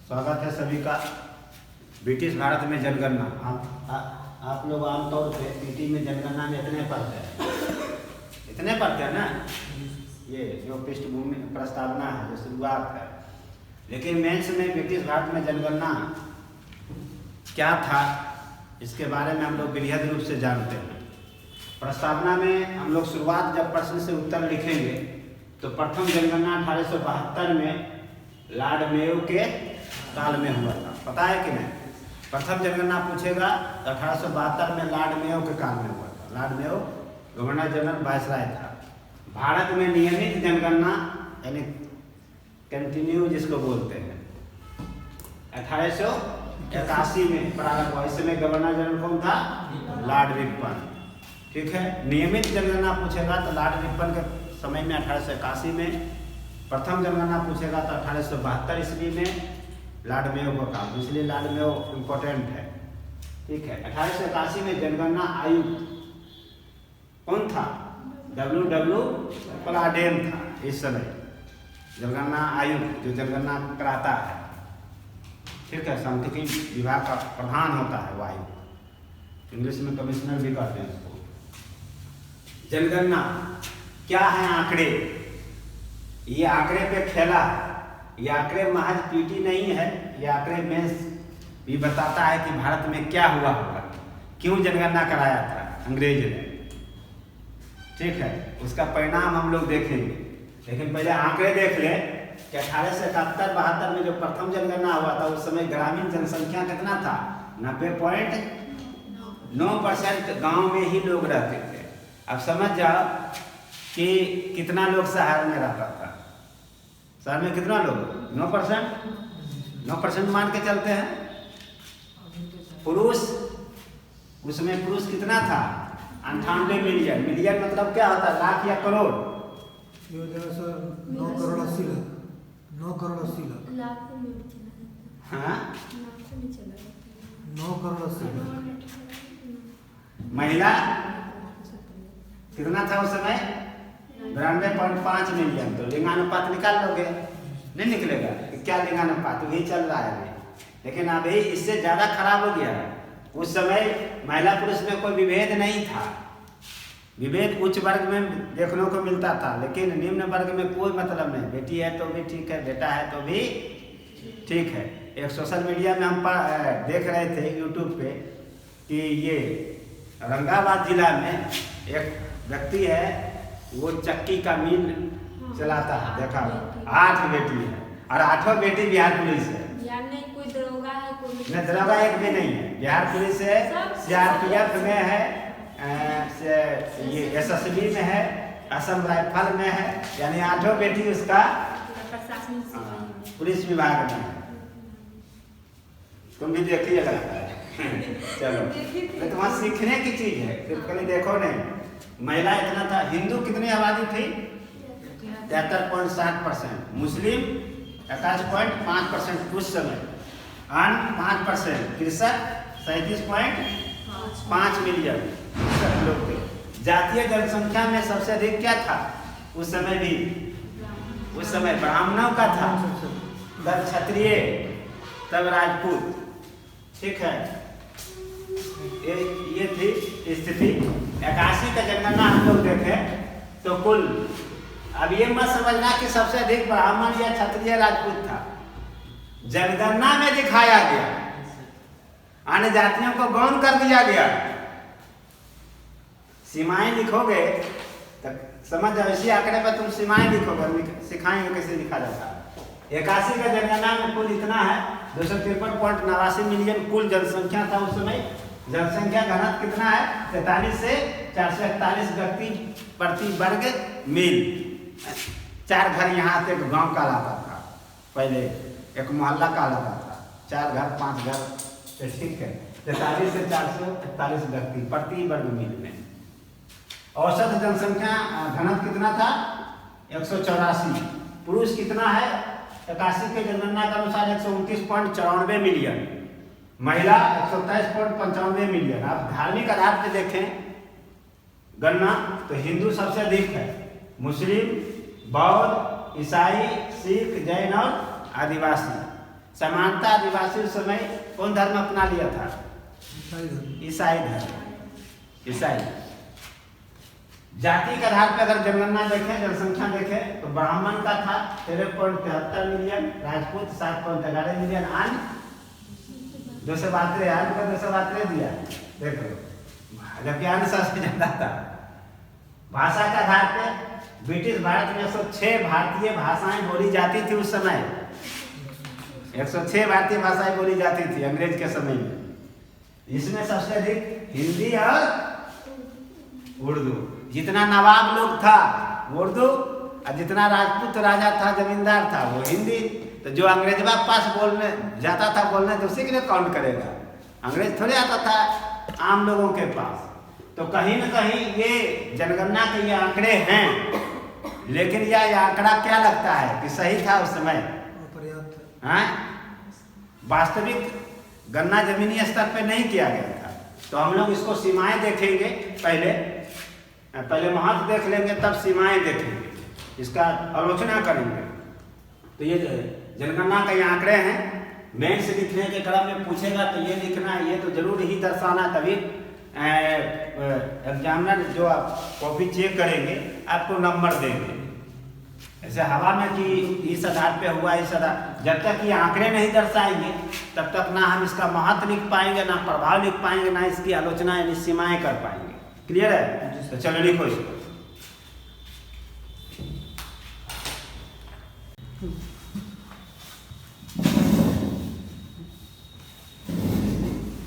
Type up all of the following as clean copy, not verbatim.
स्वागत है सभी का। ब्रिटिश भारत में जनगणना आप लोग आमतौर पे पीटी में जनगणना में इतने पढ़ते हैं ना, ये जो पृष्ठभूमि प्रस्तावना है, जो शुरुआत है। लेकिन मेंस में ब्रिटिश भारत में जनगणना क्या था, इसके बारे में हम लोग बृहद रूप से जानते हैं। प्रस्तावना में हम लोग शुरुआत जब प्रश्न से उत्तर लिखेंगे तो प्रथम जनगणना 1872 में लॉर्ड मेयो के काल में हुआ था। पता है कि नहीं? प्रथम जनगणना पूछेगा तो 1872 में लॉर्ड मेयो के काल में हुआ था। Lord Mayo governor general viceroy था। भारत में नियमित जनगणना यानी कंटिन्यू जिसको बोलते हैं 1881 में प्रारंभ हुआ। इस समय गवर्नर जनरल कौन था? Lord Ripon. ठीक है, नियमित जनगणना पूछेगा तो लॉर्ड रिपन के समय में 1881 में। प्रथम जनगणना पूछेगा तो 1872 ईस्वी में लॉर्ड मेयो का काम, इसलिए लॉर्ड मेयो इम्पोर्टेंट है। ठीक है, 1881 में जनगणना आयुक्त कौन था? W प्लाडेन था। इस समय जनगणना आयुक्त जो जनगणना कराता है, ठीक है, सांख्यिकी विभाग का प्रधान होता है वो आयुक्त, इंग्लिश में कमिश्नर भी कहते हैं उसको। जनगणना क्या है? आंकड़े। ये आंकड़े पे खेला, ये आंकड़े महज पीटी नहीं है, ये आंकड़े में भी बताता है कि भारत में क्या हुआ होगा, क्यों जनगणना कराया था अंग्रेज ने। ठीक है, उसका परिणाम हम लोग देखेंगे। लेकिन पहले आंकड़े देख ले कि 1871-72 में जो प्रथम जनगणना हुआ था उस समय ग्रामीण जनसंख्या कितना था? 90.9% गाँव में ही लोग रहते थे। अब समझ जाओ कि कितना लोग शहर में रहता था। शहर में कितना लोग? 9% मान के चलते हैं। पुरुष, उसमें पुरुष कितना था? 98 मिलियन। मिलियन मतलब क्या होता है? लाख या करोड़? 9 करोड़ 80 लाख। 9 करोड़ 80 लाख। हाँ, 9 करोड़ 80 लाख। महिला कितना था उस समय? 92.5 मिलियन। तो लिंगानुपात निकाल लोगे? नहीं निकलेगा। क्या लिंगानुपात? वही चल रहा है अभी। लेकिन अभी इससे ज़्यादा खराब हो गया है। उस समय महिला पुरुष में कोई विभेद नहीं था। विभेद उच्च वर्ग में देखने को मिलता था, लेकिन निम्न वर्ग में कोई मतलब नहीं। बेटी है तो भी ठीक है, बेटा है तो भी ठीक है। एक सोशल मीडिया में हम देख रहे थे यूट्यूब पे कि ये औरंगाबाद जिला में एक व्यक्ति है, वो चक्की का मिल चलाता है। देखा, 8 बेटी है और 8 बेटी बिहार पुलिस है। कोई दरोगा है, कोई नहीं, दरोगा एक भी नहीं है। बिहार पुलिस है, CRPF में है, ये SSB में है, असम राइफल में है। यानी 8 बेटी उसका पुलिस विभाग में है। तुम भी देखिएगा। चलो, तो वहाँ सीखने की चीज है, सिर्फ कहीं देखो नहीं। महिला इतना था। हिंदू कितनी आबादी थी? 73.7%। मुस्लिम 21.5% उस समय। अन्य 5%। कृषक 37.5 मिलियन लोग थे। जातीय जनसंख्या में सबसे अधिक क्या था उस समय भी? उस समय ब्राह्मणों का था, तब क्षत्रिय, तब राजपूत। ठीक है, ये थी स्थिति। 81 का जनगणना हम लोग देखें तो कुल, अब ये मत समझना कि सबसे अधिक ब्राह्मण या क्षत्रिय राजपूत था। जनगणना में दिखाया गया, अन्य जातियों को गौण कर दिया गया। सीमाएं लिखोगे तो समझ जाओ, इसी आंकड़े पर तुम सीमाएं लिखोगे, सिखाएंगे कैसे लिखा जाता है। 81 का जनगणना में कुल इतना है, 253.89 मिलियन कुल जनसंख्या था उस समय। जनसंख्या घनत्व कितना है? 43 से 441 व्यक्ति प्रति वर्ग मील। 4 घर यहाँ से एक गांव कहलाता था, पहले एक मोहल्ला कहलाता था। 4 घर 5 घर, ठीक है। 43 से 441 व्यक्ति प्रति वर्ग मील में। औसत जनसंख्या घनत्व कितना था? 184। पुरुष कितना है? 81 के जनगणना के अनुसार 129.94 मिलियन। महिला 127.95 मिलियन। आप धार्मिक आधार पे देखें गणना तो हिंदू सबसे अधिक है, मुस्लिम, बौद्ध, ईसाई, सिख, जैन और आदिवासी। समानता आदिवासी उस समय कौन धर्म अपना लिया था? ईसाई धर्म। ईसाई धर्म। ईसाई जाति के आधार पर अगर जनगणना देखें, जनसंख्या देखें तो ब्राह्मण का था 13.73 मिलियन, राजपूत 7.11 मिलियन, अन्य 272, अन्य का 272 दिया। देख लो, जबकि अन्य सबसे ज्यादा था। भाषा के आधार पे ब्रिटिश भारत में 106 भारतीय भाषाएं बोली जाती थी उस समय। 106 भारतीय भाषाएं बोली जाती थी अंग्रेज के समय में। इसमें सबसे अधिक हिंदी और उर्दू। जितना नवाब लोग था उर्दू, और जितना राजपूत राजा था, जमींदार था, वो हिंदी। तो जो अंग्रेजवा के पास बोलने जाता था बोलने, तो उसी के लिए काउंट करेगा। अंग्रेज थोड़े आता था आम लोगों के पास। तो कहीं न कहीं ये जनगणना के ये आंकड़े हैं, लेकिन यह आंकड़ा क्या लगता है कि सही था उस समय? अपर्याप्त। हाँ, वास्तविक गणना जमीनी स्तर पे नहीं किया गया था। तो हम लोग इसको सीमाएं देखेंगे, पहले महत्व देख लेंगे, तब सीमाएं देखेंगे, इसका आलोचना करेंगे। तो ये जनगणना के आंकड़े हैं। मेंस लिखने के क्रम में पूछेगा तो ये लिखना है, ये तो जरूर ही दर्शाना, तभी एग्जामिनर जो आप कॉपी चेक करेंगे आपको नंबर देंगे। ऐसे हवा में कि इस आधार पे हुआ, इस आधार, जब तक ये आंकड़े नहीं दर्शाएंगे तब तक ना हम इसका महत्व लिख पाएंगे, ना प्रभाव लिख पाएंगे, ना इसकी आलोचना यानी सीमाएं कर पाएंगे। क्लियर है? तो चलो लिखो इसको।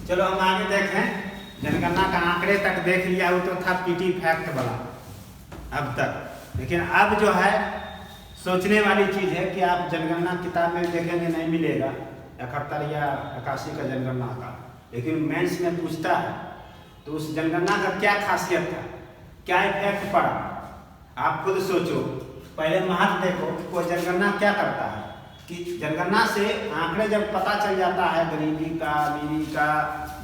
चलो हम आगे देखें। जनगणना का आंकड़े तक देख लिया, वो तो था पीटी फैक्ट वाला अब तक। लेकिन अब जो है सोचने वाली चीज है कि आप जनगणना किताब में देखेंगे नहीं मिलेगा 71 या 81 का जनगणना का, लेकिन मेंस में पूछता है। तो उस जनगणना का क्या खासियत था, क्या इफेक्ट पड़ा, आप खुद सोचो। पहले महत्व देखो कि कोई जनगणना क्या करता है, कि जनगणना से आंकड़े जब पता चल जाता है गरीबी का, अमीरी का,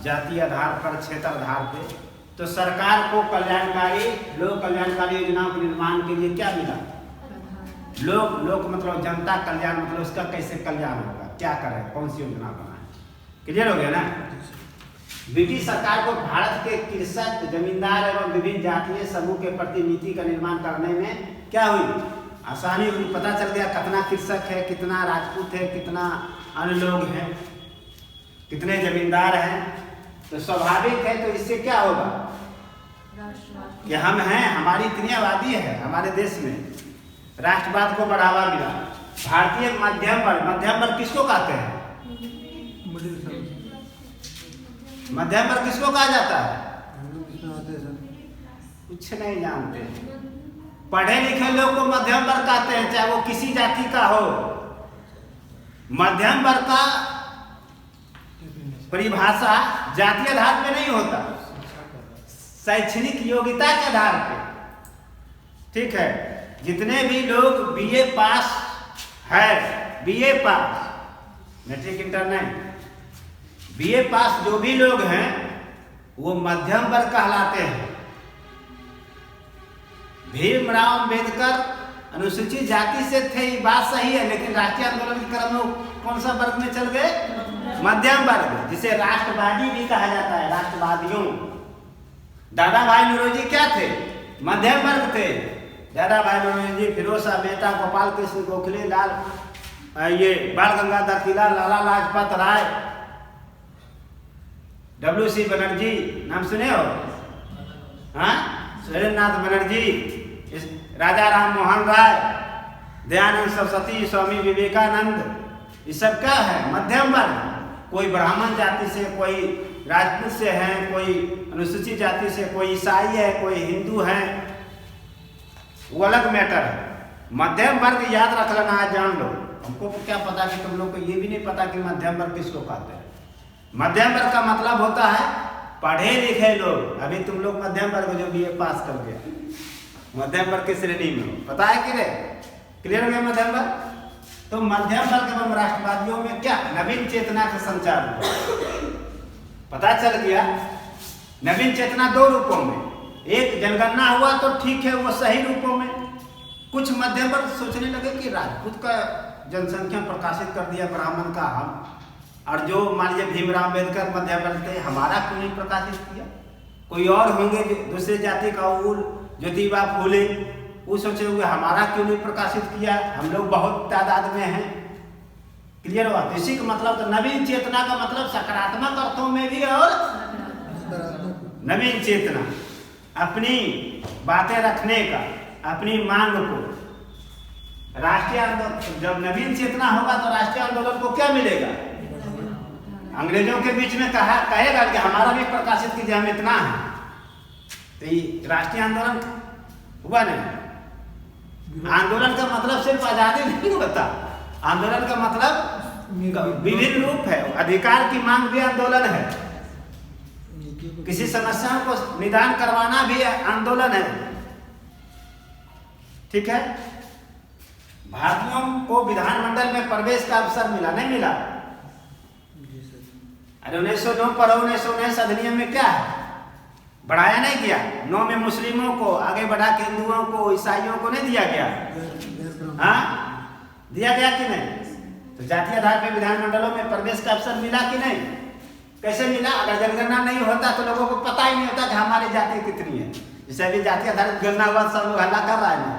जाति आधार पर, क्षेत्र आधार पे, तो सरकार को कल्याणकारी, लोक कल्याणकारी योजनाओं के निर्माण के लिए क्या मिला? लोक मतलब जनता कल्याण, मतलब उसका कैसे कल्याण होगा, क्या करें, कौन सी योजना बनाए। क्लियर हो गया ना? ब्रिटिश सरकार को भारत के कृषक, जमींदार एवं विभिन्न जातीय समूह के प्रति नीति का निर्माण करने में क्या हुई? आसानी हुई। पता चल गया कितना कृषक है, कितना राजपूत है, कितना अन्य लोग हैं, कितने जमींदार हैं। तो स्वाभाविक है, तो इससे क्या होगा कि हम हैं, हमारी इतनी आबादी है हमारे देश में, राष्ट्रवाद को बढ़ावा मिला। भारतीय मध्यम वर्ग किसको कहते हैं? मध्यम वर्ग किसको कहा जाता है? कुछ नहीं जानते। पढ़े लिखे लोग को मध्यम वर्ग कहते हैं, चाहे वो किसी जाति का हो। मध्यम वर्ग का परिभाषा जाति आधार पे नहीं होता, शैक्षणिक योग्यता के आधार पे। ठीक है, जितने भी लोग बीए पास है, बीए पास, मैट्रिक इंटर नहीं, बीए पास जो भी लोग हैं वो मध्यम वर्ग कहलाते हैं। भीमराव अंबेडकर अनुसूचित जाति से थे, ये बात सही है, लेकिन राष्ट्रीय आंदोलन के क्रम में कौन सा वर्ग में चल गए? मध्यम वर्ग, जिसे राष्ट्रवादी भी कहा जाता है, राष्ट्रवादियों। दादा भाई नौरोजी क्या थे? मध्यम वर्ग थे। दादा भाई नौरोजी, फिरोज शाह मेहता, गोपाल कृष्ण गोखले, ये बाल गंगाधर तिलक, लाला लाजपत राय, WC बनर्जी, नाम सुने हो? हाँ, सुरेंद्रनाथ बनर्जी, राजा राम मोहन राय, दयानंद सरस्वती, स्वामी विवेकानंद, ये सब क्या है? मध्यम वर्ग। कोई ब्राह्मण जाति से, कोई राजपूत से है, कोई अनुसूचित जाति से, कोई ईसाई है, कोई हिंदू है, वो अलग मैटर है। मध्यम वर्ग याद रख लेना है, जान लो। हमको क्या पता कि तुम लोग को ये भी नहीं पता कि मध्यम वर्ग किसको कहते हैं। मध्यम वर्ग का मतलब होता है पढ़े लिखे लोग। अभी तुम लोग मध्यम वर्ग जो बीए पास कर गया, मध्यम वर्ग की श्रेणी में हो, पता है कि नहीं? क्लियर हो गया मध्यम वर्ग? तो मध्यम वर्ग एवं राष्ट्रवादियों में क्या नवीन चेतना का संचार हुआ, पता चल गया। नवीन चेतना दो रूपों में, एक जनगणना हुआ तो ठीक है, वो सही रूपों में। कुछ मध्यम वर्ग सोचने लगे कि राजपूत का जनसंख्या प्रकाशित कर दिया ब्राह्मण का हम, और जो मान लीजिए भीमराव अम्बेडकर मध्य प्रदेश, हमारा क्यों नहीं प्रकाशित किया? कोई और होंगे दूसरे जाति का, वो ज्योतिबा फूले, वो सोचे हुए हमारा क्यों नहीं प्रकाशित किया? हम लोग बहुत तादाद में हैं। क्लियर हुआ? तो इसी का मतलब तो नवीन चेतना का मतलब सकारात्मक अर्थों में भी और नवीन चेतना, अपनी बातें रखने का, अपनी मांग को, राष्ट्रीय आंदोलन। जब नवीन चेतना होगा तो राष्ट्रीय आंदोलन को क्या मिलेगा? अंग्रेजों के बीच में कहेगा कि हमारा भी प्रकाशित कीजिए, हम इतना है। तो ये राष्ट्रीय आंदोलन हुआ नहीं। आंदोलन का मतलब सिर्फ आजादी नहीं होता, आंदोलन का मतलब विभिन्न रूप है। अधिकार की मांग भी आंदोलन है, किसी समस्या को निदान करवाना भी आंदोलन है। ठीक है? भारतीयों को विधानमंडल में प्रवेश का अवसर मिला, नहीं मिला? अरे 1909 पर 1919 अधिनियम में क्या है? बढ़ाया नहीं गया? 9 में मुस्लिमों को आगे बढ़ा के हिंदुओं को, ईसाइयों को नहीं दिया गया? हाँ, दिया गया कि नहीं? तो जातीय आधार पर विधानमंडलों में प्रवेश का अवसर मिला कि नहीं? कैसे मिला? अगर जनगणना नहीं होता तो लोगों को पता ही नहीं होता कि हमारी जाति कितनी है। जैसे अभी जातीय आधारित गणना हुआ, सब लोग हल्ला कर रहा है ना।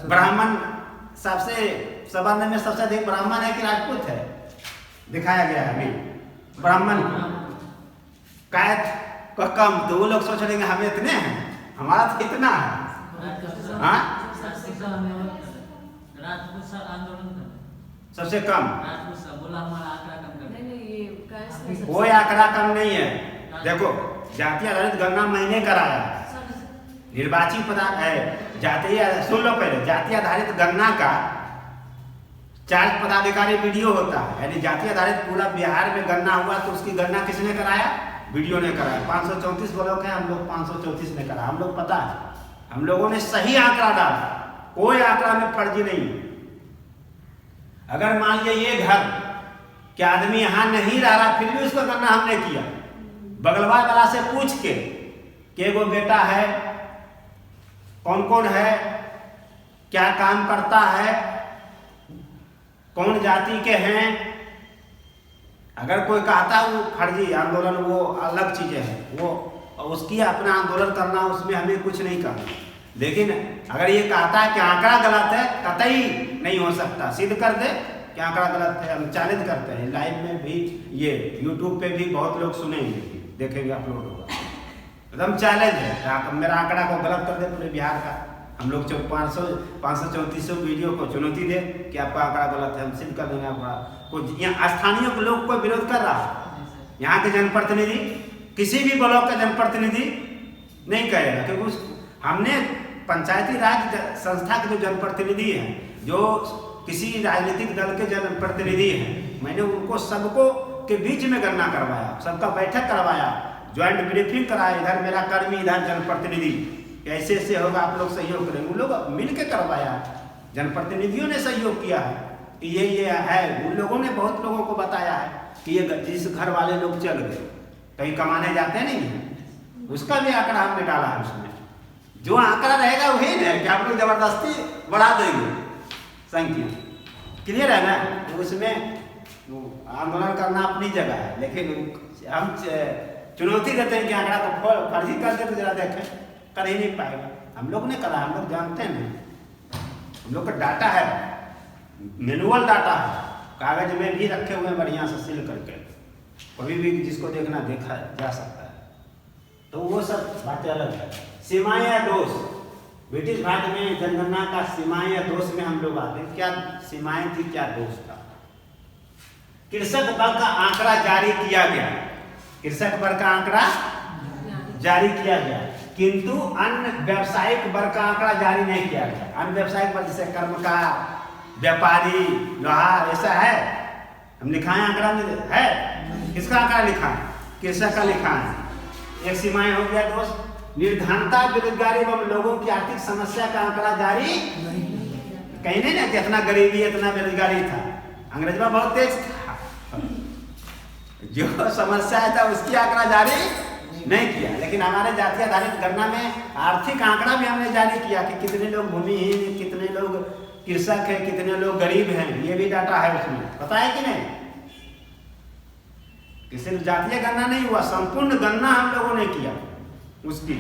ब्राह्मण सबसे संबंध में सबसे अधिक ब्राह्मण है कि राजपूत है? दिखाया गया है अभी ब्राह्मण कायत का कम, तो वो लोग सोच रहे हैं हमें इतने हैं, हमारा तो कितना है? हाँ, सबसे कम कोई आंकड़ा कम नहीं है। देखो, जातीय आधारित गणना मैंने कराया, निर्वाचित पदार्थ है जातीय, सुन लो पहले, जातीय आधारित गणना का 4 पदाधिकारी वीडियो होता है, यानी जातीय आधारित पूरा बिहार में गणना हुआ तो उसकी गणना किसने कराया? वीडियो ने कराया। 534 ब्लॉक है, हम लोग 534 ने कराया। हम लोग पता है, हम लोगों ने सही आंकड़ा डाला, कोई आंकड़ा में फर्जी नहीं। अगर मान लीजिए ये घर कि आदमी यहाँ नहीं रह रहा, फिर भी उसका गणना हमने किया, बगलवा वाला से पूछ के कि वो बेटा है, कौन कौन है, क्या काम करता है, कौन जाति के हैं। अगर कोई कहता है वो फर्जी आंदोलन, वो अलग चीजें हैं, वो उसकी अपना आंदोलन करना, उसमें हमें कुछ नहीं करना। लेकिन अगर ये कहता है कि आंकड़ा गलत है, कतई नहीं हो सकता, सिद्ध कर दे कि आंकड़ा गलत है। हम चैलेंज करते हैं, लाइव में भी, ये यूट्यूब पे भी बहुत लोग सुनेंगे, देखेंगे, अपलोड होगा, एकदम चैलेंज है। मेरा आंकड़ा को गलत कर दे पूरे बिहार का, हम लोग 534 वीडियो को चुनौती दे कि आपका आंकड़ा गलत है, हम सिद्ध कर देंगे आपका। कुछ यहाँ स्थानीय लोग को विरोध कर रहा है, यहाँ के जनप्रतिनिधि, किसी भी ब्लॉक का जनप्रतिनिधि नहीं करेगा, क्योंकि हमने पंचायती राज संस्था के जो जनप्रतिनिधि हैं, जो किसी राजनीतिक दल के जनप्रतिनिधि हैं, मैंने उनको सबको के बीच में गणना करवाया, सबका बैठक करवाया, ज्वाइंट ब्रीफिंग कराया, इधर मेरा कर्मी, इधर जनप्रतिनिधि, ऐसे ऐसे होगा, आप लोग सहयोग करेंगे। उन लोग मिल के करवाया, जनप्रतिनिधियों ने सहयोग किया है कि ये है। उन लोगों ने बहुत लोगों को बताया है कि ये जिस घर वाले लोग चल गए, कहीं कमाने जाते नहीं हैं, उसका भी आंकड़ा हमने डाला है। उसमें जो आंकड़ा रहेगा वही है कि आप लोग जबरदस्ती बढ़ा देंगे संख्या। क्लियर है ना? तो उसमें आंदोलन करना अपनी जगह है, लेकिन हम चुनौती देते हैं कि आंकड़ा को फर्जी कर दे तो जरा देखें, कर ही नहीं पाएगा। हम लोग ने करा, हम लोग जानते हैं, हम लोग का डाटा है, मैनुअल डाटा है, कागज में भी रखे हुए हैं बढ़िया से सील करके, कभी भी जिसको देखना देखा जा सकता है। तो वो सब बातें अलग है। सीमाएं या दोष, ब्रिटिश भारत में जनगणना का सीमाएं या दोष में हम लोग आते हैं। क्या सीमाएं थी, क्या दोष था? कृषक वर्ग का आंकड़ा जारी किया गया, कृषक वर्ग का आंकड़ा जारी किया गया, किंतु अन्य व्यावसायिक वर्ग का आंकड़ा जारी नहीं किया गया। अन्य व्यावसायिक वर्ग जैसे कर्मकार, व्यापारी, लोहार, ऐसा है, हम लिखाएं आंकड़ा में है? किसका आंकड़ा लिखा है? कृषक का लिखा है। एक सीमाएं हो गया दोस्त। निर्धनता, बेरोजगारी एवं लोगों की आर्थिक समस्या का आंकड़ा जारी कहीं नहीं ना कि इतना गरीबी, इतना बेरोजगारी था। अंग्रेजवा बहुत तेज था, जो समस्या था उसकी आंकड़ा जारी नहीं किया। लेकिन हमारे जाति आधारित गणना में आर्थिक आंकड़ा भी हमने जारी किया कि कितने लोग भूमिहीन, कितने लोग कृषक है, कितने लोग गरीब हैं, ये भी डाटा है उसमें, पता है कि नहीं? कि सिर्फ जातीय गणना नहीं हुआ, संपूर्ण गणना हम लोगों ने किया उसकी।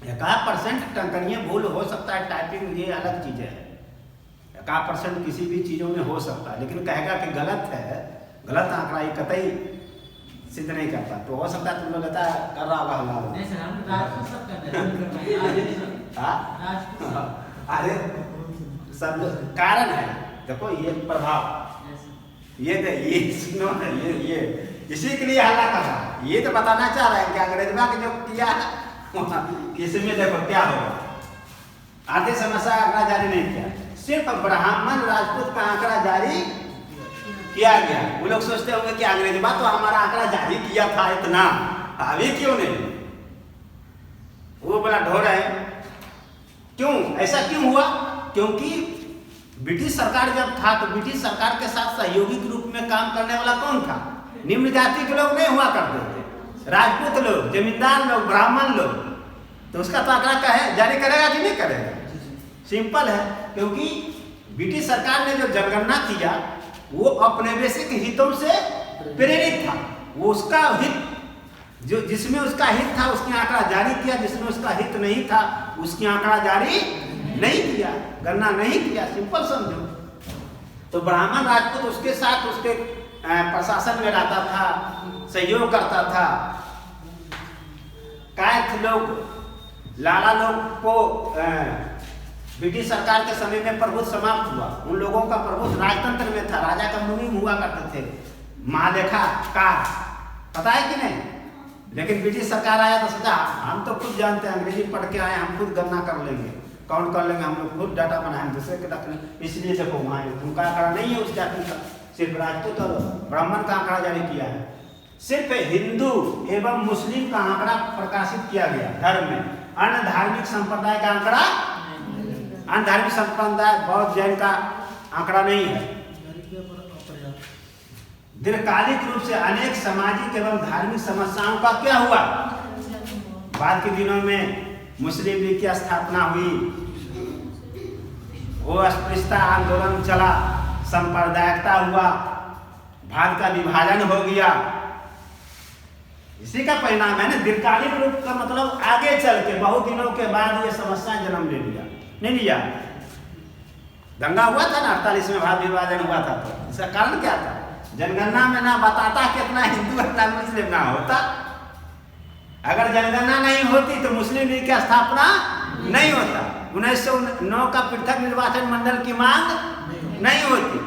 1% टंकनीय भूल हो सकता है, टाइपिंग ये अलग चीज है, 1% किसी भी चीजों में हो सकता है, लेकिन कहेगा कि गलत है, गलत आंकड़ा ये कतई सिद्ध नहीं करता। तो हो सकता है तुम लोग कहता कर रहा होगा हल्ला। नहीं सर, हम राजपूत सब करते हैं। हाँ, अरे सब कारण है, देखो ये प्रभाव, ये सुनो ना, ये इसी के लिए हल्ला कर रहा है, ये तो बताना चाह रहा है कि अंग्रेजवा के जो किया इसमें देखो क्या होगा। आधे समस्या आंकड़ा जारी नहीं किया, सिर्फ ब्राह्मण राजपूत का आंकड़ा जारी किया गया। वो लोग सोचते होंगे कि अंग्रेजवा तो हमारा आंकड़ा जारी किया था इतना, अभी क्यों नहीं? वो बड़ा ढोर है। क्यों ऐसा क्यों हुआ? क्योंकि ब्रिटिश सरकार जब था तो ब्रिटिश सरकार के साथ सहयोगी के रूप में काम करने वाला कौन था? निम्न जाति के लोग नहीं हुआ करते थे, राजपूत लोग, जमींदार लोग, ब्राह्मण लोग। तो उसका तो आंकड़ा का है, जारी करेगा कि नहीं करेगा? सिंपल है, क्योंकि ब्रिटिश सरकार ने जो जनगणना किया वो औपनिवेशिक हितों से प्रेरित था। वो उसका हित जो जिसमें उसका हित था उसकी आंकड़ा जारी किया, जिसमें उसका हित नहीं था उसकी आंकड़ा जारी नहीं किया, गणना नहीं किया। सिंपल समझो। तो ब्राह्मण राजपूत उसके साथ उसके प्रशासन में रहता था, सहयोग करता था। कायस्थ लोग, लाला लोग को ब्रिटिश सरकार के समय में प्रभुत्व समाप्त हुआ। उन लोगों का प्रभुत्व राजतंत्र में था, राजा का मुनीम हुआ करते थे, महालेखाकार, पता है कि नहीं? लेकिन ब्रिटिश सरकार आया तो सोचा हम तो खुद जानते हैं, अंग्रेजी पढ़ के आए, हम खुद गणना कर लेंगे, काउंट कर लेंगे, हम लोग खुद डाटा बनाएंगे, दूसरे के रख लेंगे। इसलिए देखो वहाँ उनका आंकड़ा नहीं है उस जाति का, सिर्फ राजपूत और ब्राह्मण का आंकड़ा जारी किया है। सिर्फ हिंदू एवं मुस्लिम का आंकड़ा प्रकाशित किया गया धर्म में, अन्य धार्मिक संप्रदाय का आंकड़ा, अन्य धार्मिक संप्रदाय बौद्ध जैन का आंकड़ा नहीं है। दीर्घकालिक रूप से अनेक सामाजिक एवं धार्मिक समस्याओं का क्या हुआ? बाद के दिनों में मुस्लिम लीग की स्थापना हुई, वो अस्पृश्यता आंदोलन चला, सांप्रदायिकता हुआ, भारत का विभाजन हो गया। इसी का परिणाम है ना। दीर्घकालिक रूप का मतलब आगे चल के बहुत दिनों के बाद ये समस्याएं जन्म ले लिया, नहीं लिया? दंगा हुआ था ना 48 में, भारत विभाजन हुआ था, तो इसका कारण क्या था? जनगणना में ना बताता कितना हिंदू है ना मुस्लिम ना होता। अगर जनगणना नहीं होती तो मुस्लिम लीग की स्थापना नहीं होता, 1909 का पृथक निर्वाचन मंडल की मांग नहीं होती,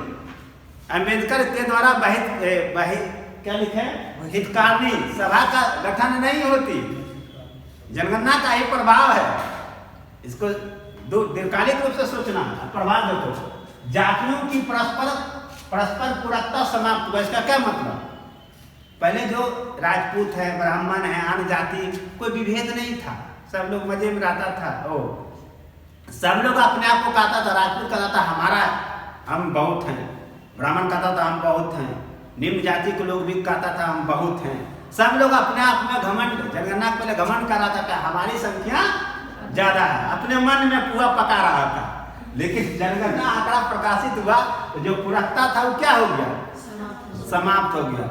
अम्बेडकर के द्वारा क्या लिखे हितकारिणी सभा का गठन नहीं होती। जनगणना का ही प्रभाव है, इसको दीर्घकालिक रूप से सोचना। प्रभाव देखो, जातियों की परस्पर पूरकता समाप्त हुआ। इसका क्या मतलब? पहले जो राजपूत है, ब्राह्मण है, अन्य जाति, कोई विभेद नहीं था, सब लोग मजे में रहता था। सब लोग अपने आप को कहता था, राजपूत कहता था हमारा हम बहुत हैं, ब्राह्मण कहता था हम बहुत हैं, निम्न जाति के लोग भी कहता था हम बहुत हैं। सब लोग अपने आप में घमंड, जनगणना पहले घमंड कर रहा था कि हमारी संख्या ज्यादा है, अपने मन में पुआ पका रहा था। लेकिन जनगणना आंकड़ा प्रकाशित हुआ तो जो पूरकता था वो क्या हो गया? समाप्त हो गया।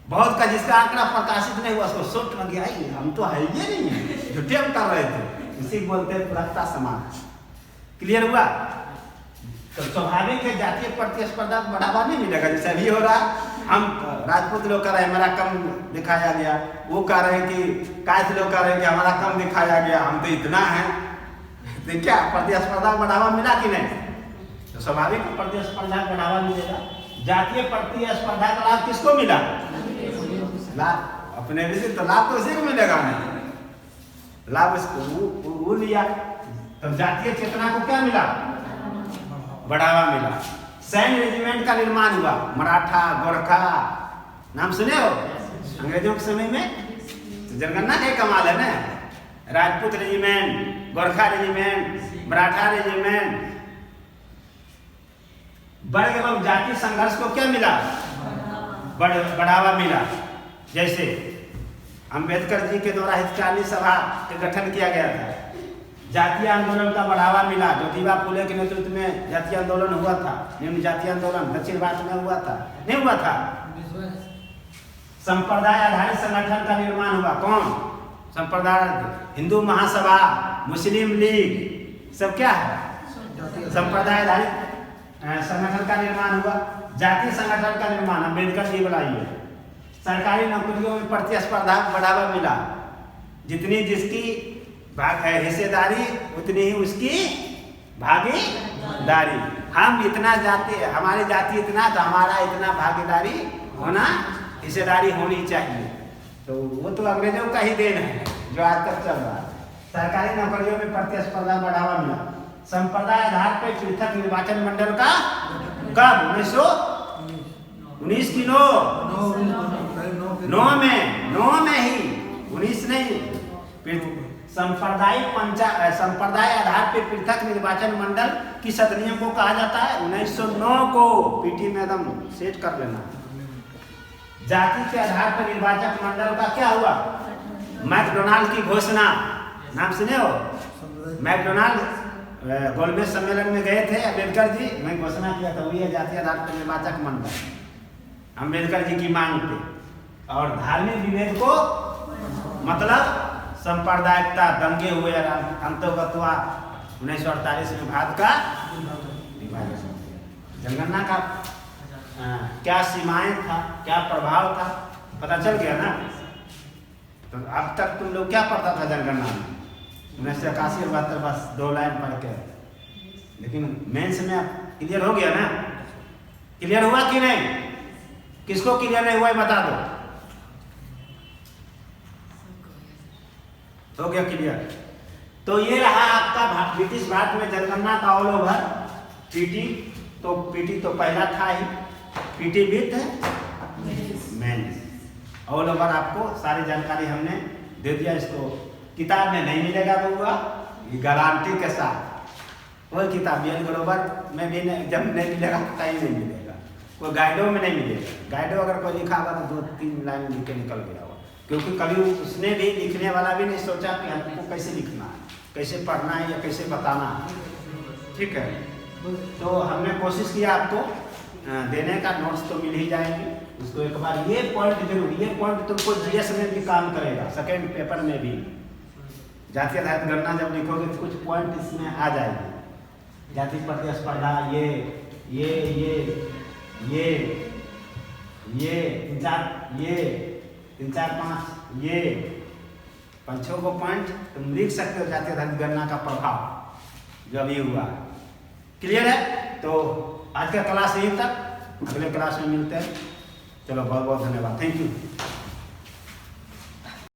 बहुत का जिसका आंकड़ा प्रकाशित नहीं हुआ उसको सोच लग गया, हम तो है ये नहीं है, झूठे हम कर रहे थे, इसी बोलते हैं पूरकता समाप्त। क्लियर हुआ? तो स्वाभाविक है जातीय प्रतिस्पर्धा को बढ़ावा नहीं मिलेगा। जैसे अभी हो रहा, हम राजपूत लोग कह रहे हैं हमारा कम दिखाया गया, वो कह रहे हैं कि कायस्थ लोग कह रहे हैं कि हमारा कम दिखाया गया, हम तो इतना है। तो क्या प्रतिस्पर्धा को बढ़ावा मिला कि नहीं? तो स्वाभाविक प्रतिस्पर्धा को बढ़ावा मिलेगा। जातीय प्रतिस्पर्धा का लाभ किसको मिला? लाभ अपने भी तो लाभ तो उसी को मिलेगा नहीं, लाभ इसको वो लिया। तो जातीय चेतना को क्या मिला? बढ़ावा मिला। सैन्य रेजिमेंट का निर्माण हुआ, मराठा, गोरखा, नाम सुने हो अंग्रेजों के समय में? तो जनगणना का कमाल है ना। Rajput regiment, Gorkha regiment, Maratha regiment. वर्ग एवं जाति संघर्ष को क्या मिला? बढ़ावा मिला। जैसे अम्बेडकर जी के द्वारा हितकारिणी सभा का गठन किया गया था, जातीय आंदोलन का बढ़ावा मिला। ज्योतिबा फुले के नेतृत्व में जातीय आंदोलन हुआ था, निम्न जातीय आंदोलन दक्षिण भारत में हुआ था, नहीं हुआ था? संप्रदाय आधारित संगठन का निर्माण हुआ। कौन? संप्रदाय, हिंदू महासभा, मुस्लिम लीग, सब क्या है? संप्रदाय आधारित संगठन का निर्माण हुआ। जातीय संगठन का निर्माण अम्बेडकर जी बनाइए। सरकारी नौकरियों में प्रतिस्पर्धा को बढ़ावा मिला। जितनी जिसकी हिस्सेदारी उतनी ही उसकी भागीदारी। हम इतना जाति, हमारी जाति इतना तो हमारा इतना भागीदारी होना, हिस्सेदारी होनी चाहिए। तो वो तो अंग्रेजों का ही देन है जो आज तक चल रहा है। सरकारी नौकरियों में प्रतिस्पर्धा बढ़ावा मिला। संप्रदाय आधार पर पृथक निर्वाचन मंडल का कब? 1919 की 9 में ही, 19 नहीं। संप्रदाय आधार पर पृथक निर्वाचन मंडल की सदनियों को कहा जाता है 1909 को। पीटी में एकदम सेट कर लेना। जाति के आधार पर निर्वाचक मंडल का क्या हुआ? मैकडोनाल्ड की घोषणा, नाम सुने हो? मैकडोनाल्ड गोलमेज सम्मेलन में गए थे अम्बेडकर जी, मैं घोषणा किया था वही है जातीय आधार पर निर्वाचक मंडल, अम्बेडकर जी की मांग पे। और धार्मिक विभेद को मतलब सांप्रदायिकता, दंगे हुए, अंतर्गत हुआ 1948 में भारत का विभाजन। जनगणना का क्या सीमाएं था, क्या प्रभाव था, पता चल गया ना? तो अब तक तुम लोग क्या पढ़ता था जनगणना में? 1981-72 बस 2 लाइन पढ़ के, लेकिन मेंस में अब क्लियर हो गया ना? क्लियर हुआ कि नहीं? किसको क्लियर नहीं हुआ है बता दो। हो गया क्लियर? तो ये रहा आपका ब्रिटिश भारत में जनगणना का ऑल ओवर। पीटी तो पहला था ही, PT with mains all over. आपको सारी जानकारी हमने दे दिया। इसको किताब में नहीं मिलेगा बउआ, ये गारंटी के साथ। कोई किताब बियन ग्लोबल में भी नहीं, जब नहीं मिलेगा तो कहीं नहीं मिलेगा, कोई गाइडों में नहीं मिलेगा। गाइडों अगर कोई लिखा होगा तो 2-3 लाइन लिख के निकल गया होगा, क्योंकि कभी उसने भी, लिखने वाला भी नहीं सोचा कि हमको कैसे लिखना है, कैसे पढ़ना है या कैसे बताना है। ठीक है, तो हमने कोशिश किया आपको देने का। नोट्स तो मिल ही जाएंगे, उसको एक बार ये पॉइंट जरूर, ये पॉइंट तुमको जीएस में भी काम करेगा, सेकेंड पेपर में भी। जातीय आधारित गणना जब लिखोगे तो कुछ पॉइंट इसमें आ जाएगी। जाति प्रतिस्पर्धा, ये 3, 4, 5 ये 5-6 को पॉइंट तुम लिख सकते हो। जातीय आधारित गणना का प्रभाव जो अभी हुआ। क्लियर है? तो आज का क्लास यहीं तक, अगले क्लास में मिलते हैं। चलो, बहुत बहुत धन्यवाद, थैंक यू।